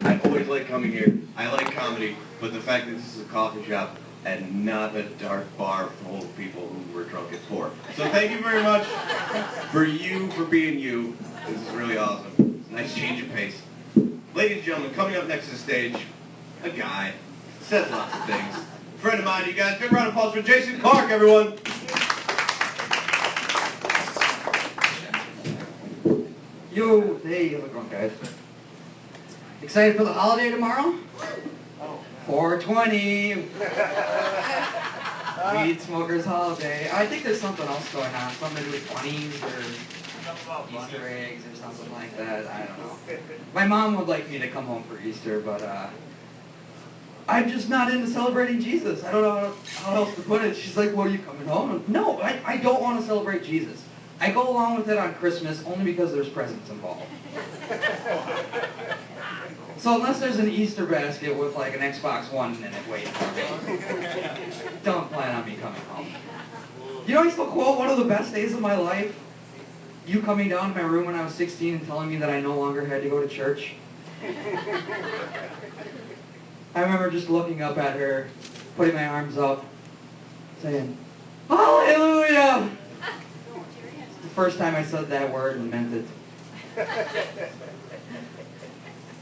I always like coming here. I like comedy, but the fact that this is a coffee shop and not a dark bar full of people who were drunk at 4. So thank you very much for being you. This is really awesome. It's a nice change of pace. Ladies and gentlemen, coming up next to the stage, a guy, says lots of things. A friend of mine, you guys, big round of applause for Jason Clarke, everyone. Yo, hey, how's it going, guys? Excited for the holiday tomorrow? 420. Weed smokers holiday. I think there's something else going on. Something to do with bunnies or Easter eggs or something like that. I don't know. My mom would like me to come home for Easter, but I'm just not into celebrating Jesus. I don't know how else to put it. She's like, well, are you coming home? No, I don't want to celebrate Jesus. I go along with it on Christmas only because there's presents involved. So unless there's an Easter basket with like an Xbox One in it waiting for me, don't plan on me coming home. You know, I still quote one of the best days of my life. You coming down to my room when I was 16 and telling me that I no longer had to go to church. I remember just looking up at her, putting my arms up, saying, "Hallelujah!" It's the first time I said that word and meant it.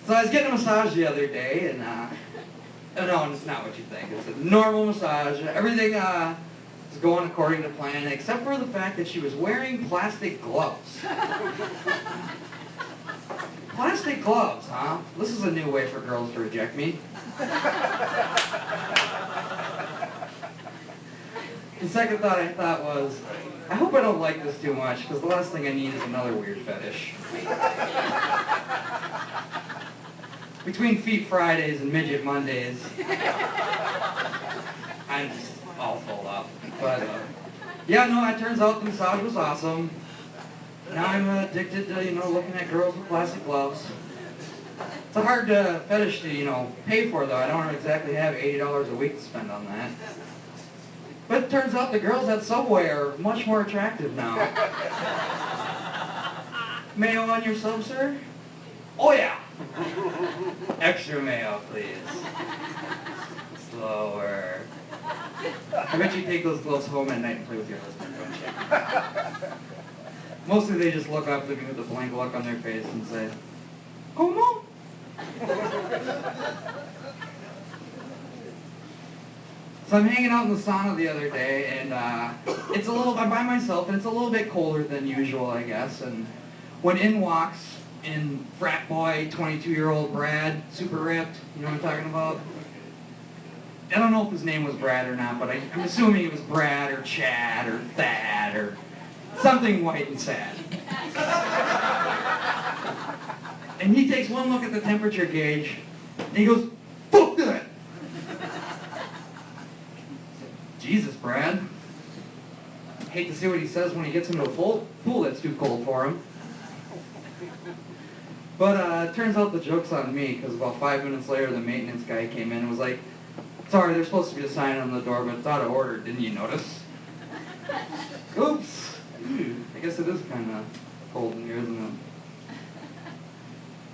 So I was getting a massage the other day, and no, it's not what you think. It's a normal massage. Everything is going according to plan, except for the fact that she was wearing plastic gloves. Plastic gloves, huh? This is a new way for girls to reject me. The second thought I thought was, I hope I don't like this too much, because the last thing I need is another weird fetish. Between Feet Fridays and Midget Mondays, I'm just all full up. But, yeah, no, it turns out the massage was awesome. Now I'm addicted to, looking at girls with plastic gloves. It's a hard fetish to, pay for, though. I don't exactly have $80 a week to spend on that. But it turns out the girls at Subway are much more attractive now. Mayo on your sub, sir? Oh, yeah. Extra mayo, please. Slower. I bet you take those gloves home at night and play with your husband, don't you? Mostly they just look up at me with a blank look on their face and say, "Como?" So I'm hanging out in the sauna the other day, and I'm by myself, and it's a little bit colder than usual, I guess, and when in walks, frat boy, 22-year-old Brad, super ripped, you know what I'm talking about? I don't know if his name was Brad or not, but I'm assuming it was Brad or Chad or Thad or something white and sad. And he takes one look at the temperature gauge, and he goes, "Fuck that!" Jesus, Brad. Hate to see what he says when he gets into a pool that's too cold for him. But it turns out the joke's on me, because about 5 minutes later, the maintenance guy came in and was like, "Sorry, there's supposed to be a sign on the door, but it's out of order. Didn't you notice?" Oops. I guess it is kind of cold in here, isn't it?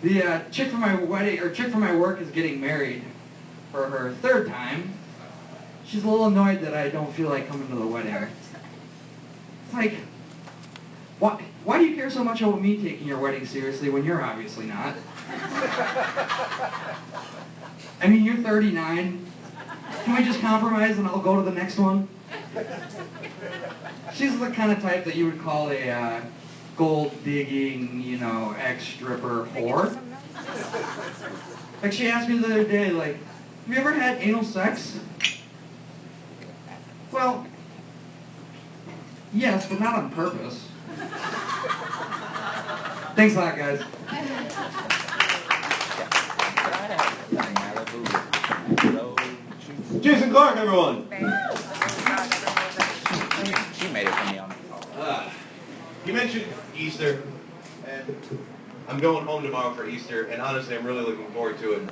The chick from my work is getting married for her 3rd time. She's a little annoyed that I don't feel like coming to the wedding. It's like, why do you care so much about me taking your wedding seriously when you're obviously not? I mean, you're 39. Can we just compromise and I'll go to the next one? She's the kind of type that you would call a gold-digging, ex-stripper whore. Like, she asked me the other day, like, "Have you ever had anal sex?" Well, yes, but not on purpose. Thanks a lot, guys. Jason Clarke, everyone. She made it for me on. You mentioned Easter, and I'm going home tomorrow for Easter, and honestly, I'm really looking forward to it.